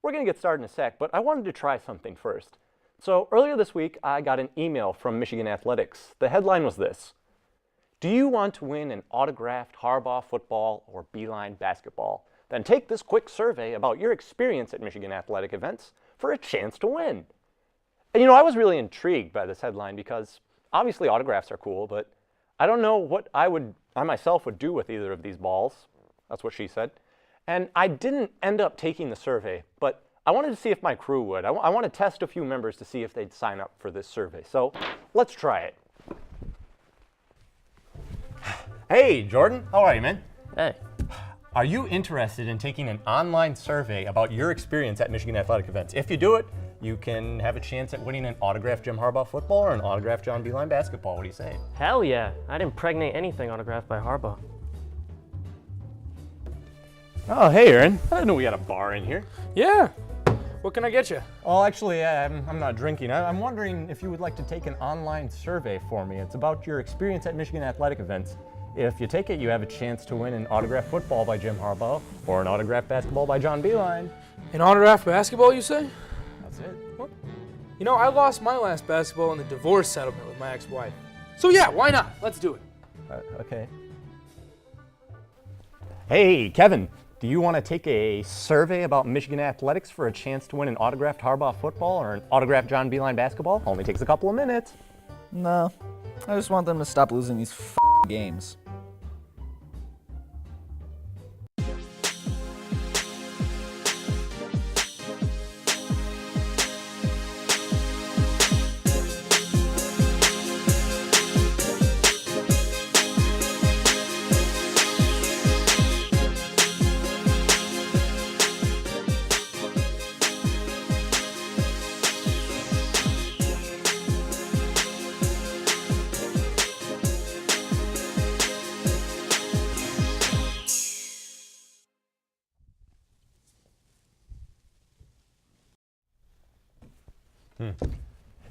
We're going to get started in a sec, but I wanted to try something first. So earlier this week, I got an email from Michigan Athletics. The headline was this: do you want to win an autographed Harbaugh football or Beeline basketball? Then take this quick survey about your experience at Michigan athletic events for a chance to win. And I was really intrigued by this headline because obviously autographs are cool, but I don't know what I myself would do with either of these balls. That's what she said. And I didn't end up taking the survey, but I wanted to see if my crew would. I want to test a few members to see if they'd sign up for this survey. So let's try it. Hey, Jordan. How are you, man? Hey. Are you interested in taking an online survey about your experience at Michigan athletic events? If you do it, you can have a chance at winning an autographed Jim Harbaugh football or an autographed John Beeline basketball. What do you say? Hell yeah. I'd impregnate anything autographed by Harbaugh. Oh, hey, Aaron. I didn't know we had a bar in here. Yeah. What can I get you? Well, actually, I'm not drinking. I'm wondering if you would like to take an online survey for me. It's about your experience at Michigan athletic events. If you take it, you have a chance to win an autographed football by Jim Harbaugh or an autographed basketball by John Beeline. An autographed basketball, you say? That's it. What? I lost my last basketball in the divorce settlement with my ex-wife. So yeah, why not? Let's do it. Okay. Hey, Kevin. Do you want to take a survey about Michigan athletics for a chance to win an autographed Harbaugh football or an autographed John Beeline basketball? Only takes a couple of minutes. No, I just want them to stop losing these games.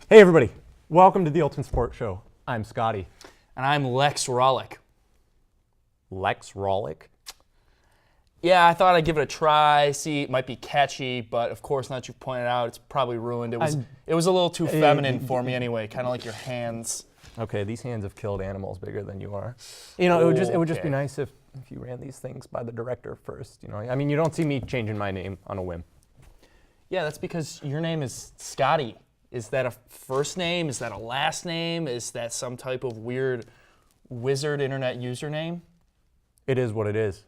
Hey everybody, welcome to the Ultimate Sports Show. I'm Scotty. And I'm Lex Rollick. Lex Rollick? Yeah, I thought I'd give it a try, see, it might be catchy, but of course, now that you've pointed out, it's probably ruined. It was a little too feminine for me anyway, kind of like your hands. Okay, these hands have killed animals bigger than you are. It would just be nice if you ran these things by the director first. I mean, you don't see me changing my name on a whim. Yeah, that's because your name is Scotty. Is that a first name? Is that a last name? Is that some type of weird wizard internet username? It is what it is.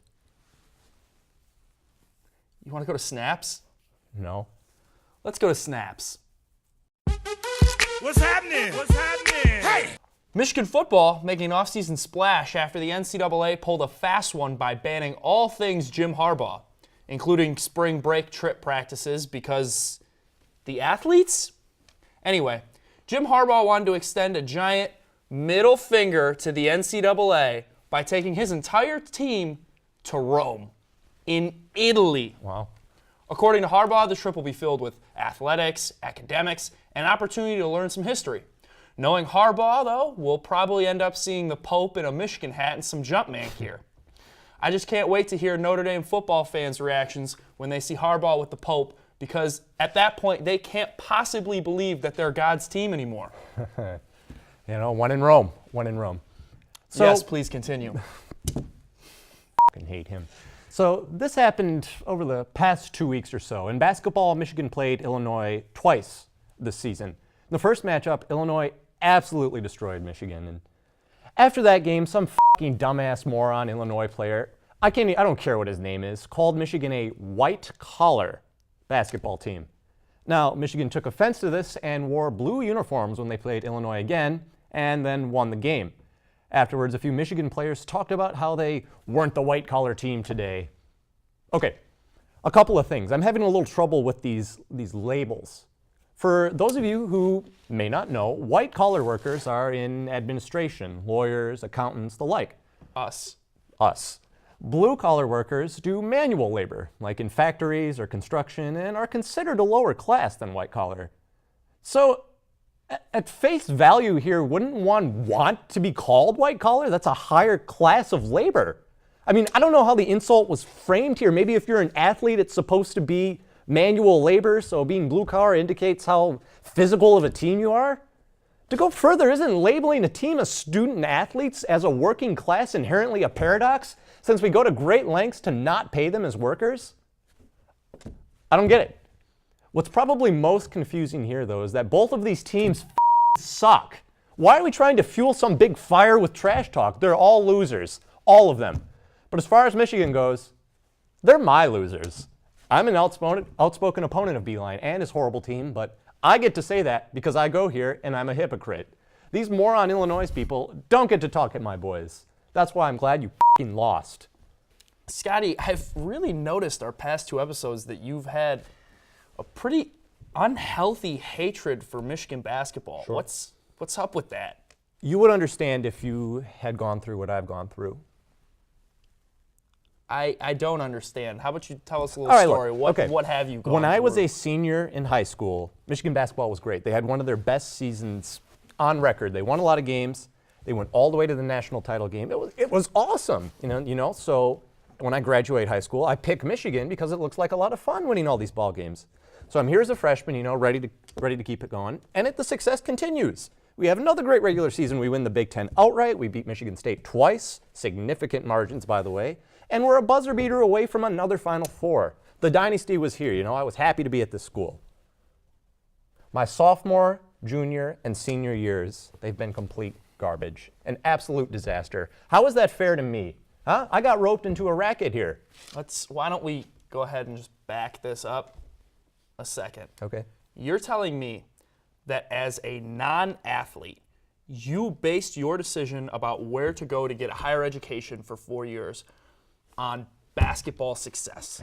You want to go to Snaps? No. Let's go to Snaps. What's happening? What's happening? Hey! Michigan football making an offseason splash after the NCAA pulled a fast one by banning all things Jim Harbaugh, including spring break trip practices because the athletes? Anyway, Jim Harbaugh wanted to extend a giant middle finger to the NCAA by taking his entire team to Rome, in Italy. Wow. According to Harbaugh, the trip will be filled with athletics, academics, and an opportunity to learn some history. Knowing Harbaugh, though, we'll probably end up seeing the Pope in a Michigan hat and some Jumpman gear. I just can't wait to hear Notre Dame football fans' reactions when they see Harbaugh with the Pope, because at that point, they can't possibly believe that they're God's team anymore. One in Rome. So, yes, please continue. Fucking hate him. So this happened over the past 2 weeks or so. In basketball, Michigan played Illinois twice this season. In the first matchup, Illinois absolutely destroyed Michigan. And after that game, some fucking dumbass moron Illinois player, I don't care what his name is, called Michigan a white-collar basketball team. Now, Michigan took offense to this and wore blue uniforms when they played Illinois again, and then won the game. Afterwards, a few Michigan players talked about how they weren't the white-collar team today. Okay, a couple of things. I'm having a little trouble with these labels. For those of you who may not know, white-collar workers are in administration, lawyers, accountants, the like. Us. Blue-collar workers do manual labor, like in factories or construction, and are considered a lower class than white-collar. So, at face value here, wouldn't one want to be called white-collar? That's a higher class of labor. I mean, I don't know how the insult was framed here. Maybe if you're an athlete, it's supposed to be manual labor, so being blue collar indicates how physical of a team you are? To go further, isn't labeling a team of student athletes as a working class inherently a paradox, since we go to great lengths to not pay them as workers? I don't get it. What's probably most confusing here, though, is that both of these teams suck. Why are we trying to fuel some big fire with trash talk? They're all losers, all of them. But as far as Michigan goes, they're my losers. I'm an outspoken opponent of Beeline and his horrible team, but I get to say that because I go here and I'm a hypocrite. These moron Illinois people don't get to talk at my boys. That's why I'm glad you f***ing lost. Scotty, I've really noticed our past 2 episodes that you've had a pretty unhealthy hatred for Michigan basketball. Sure. What's up with that? You would understand if you had gone through what I've gone through. I don't understand. How about you tell us a little All right, story? look, What have you gone When I was through? a senior in high school, Michigan basketball was great. They had one of their best seasons on record. They won a lot of games. They went all the way to the national title game. It was awesome, you know. So when I graduate high school, I pick Michigan because it looks like a lot of fun winning all these ball games. So I'm here as a freshman, ready to keep it going, and the success continues. We have another great regular season. We win the Big Ten outright. We beat Michigan State twice, significant margins, by the way. And we're a buzzer beater away from another Final Four. The dynasty was here. I was happy to be at this school. My sophomore, junior, and senior years, they've been complete garbage. An absolute disaster. How is that fair to me? Huh? I got roped into a racket here. Why don't we go ahead and just back this up a second? Okay. You're telling me that as a non-athlete, you based your decision about where to go to get a higher education for 4 years on basketball success.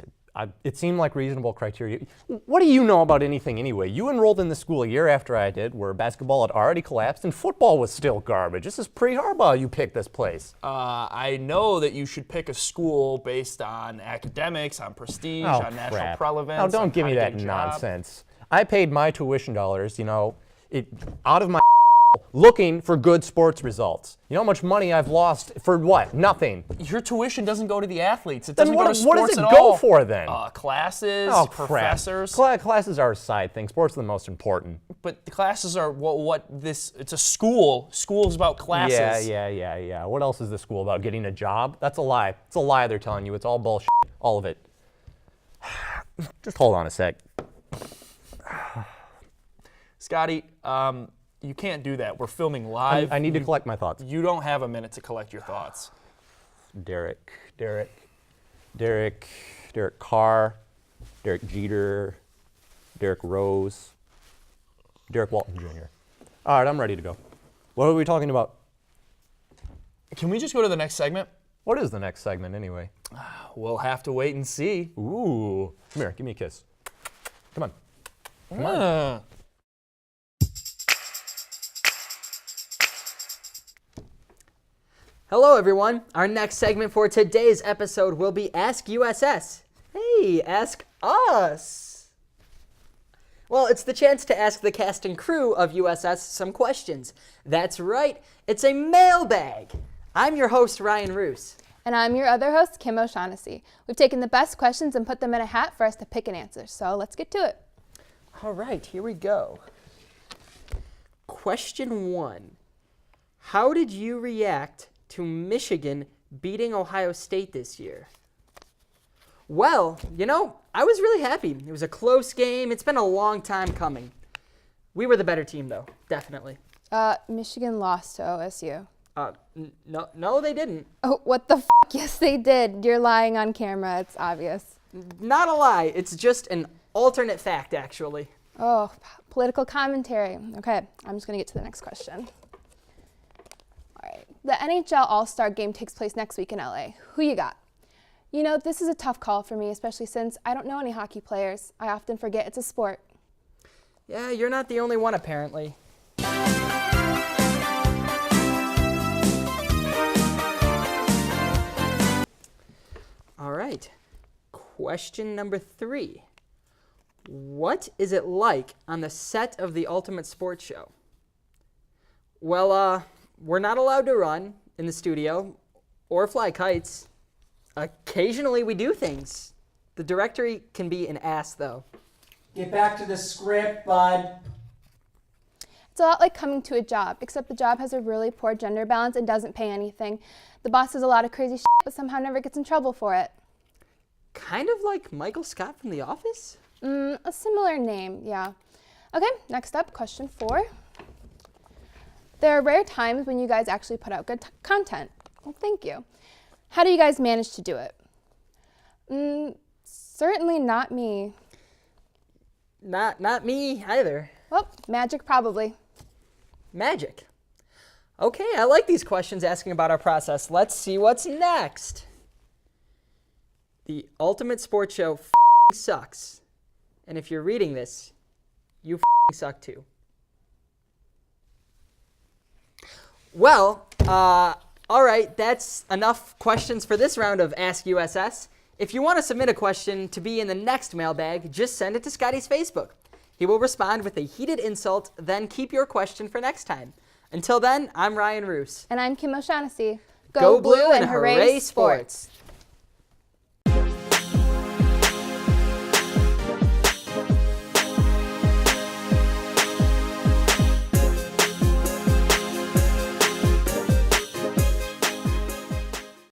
It seemed like reasonable criteria. What do you know about anything anyway? You enrolled in the school a year after I did, where basketball had already collapsed and football was still garbage. This is pre-Harbaugh you picked this place. I know that you should pick a school based on academics, on prestige, on national relevance. Now, don't give me that nonsense. I paid my tuition dollars, out of my looking for good sports results. You know how much money I've lost for what? Nothing. Your tuition doesn't go to the athletes. It Then doesn't go to what sports does it at go all. for then? Classes, Oh, professors. crap. Classes are a side thing. Sports are the most important. But the classes are it's a school. School's about classes. Yeah. What else is the school about? Getting a job? That's a lie. It's a lie they're telling you. It's all bullshit. All of it. Just hold on a sec. Scotty, you can't do that. We're filming live. I need to collect my thoughts. You don't have a minute to collect your thoughts. Derek Carr, Derek Jeter, Derek Rose, Derek Walton Jr. All right, I'm ready to go. What are we talking about? Can we just go to the next segment? What is the next segment anyway? We'll have to wait and see. Ooh. Come here, give me a kiss. Come on. Come on. Hello, everyone. Our next segment for today's episode will be Ask USS. Hey, ask us. Well, it's the chance to ask the cast and crew of USS some questions. That's right, it's a mailbag. I'm your host, Ryan Roos. And I'm your other host, Kim O'Shaughnessy. We've taken the best questions and put them in a hat for us to pick an answer. So let's get to it. All right, here we go. Question 1. How did you react to Michigan beating Ohio State this year? Well, I was really happy. It was a close game. It's been a long time coming. We were the better team, though, definitely. Michigan lost to OSU. No, they didn't. Oh, what the f***? Yes, they did. You're lying on camera. It's obvious. Not a lie. It's just an alternate fact, actually. Oh, political commentary. Okay, I'm just going to get to the next question. All right. The NHL All-Star Game takes place next week in LA. Who you got? This is a tough call for me, especially since I don't know any hockey players. I often forget it's a sport. Yeah, you're not the only one, apparently. All right. Question number 3. What is it like on the set of the Ultimate Sports Show? Well, we're not allowed to run in the studio or fly kites. Occasionally we do things The directory can be an ass, though. Get back to the script, bud. It's a lot like coming to a job, except the job has a really poor gender balance and doesn't pay anything. The boss does a lot of crazy shit, but somehow never gets in trouble for it. Kind of like Michael Scott from The Office? A similar name, yeah. Okay, next up, question 4. There are rare times when you guys actually put out good content. Well, thank you. How do you guys manage to do it? Certainly not me. Not me either. Well, magic probably. Magic. Okay, I like these questions asking about our process. Let's see what's next. The Ultimate Sports Show sucks. And if you're reading this, you suck too. Well, all right, that's enough questions for this round of Ask USS. If you want to submit a question to be in the next mailbag, just send it to Scotty's Facebook. He will respond with a heated insult, then keep your question for next time. Until then, I'm Ryan Roos. And I'm Kim O'Shaughnessy. Go Blue and hooray sports!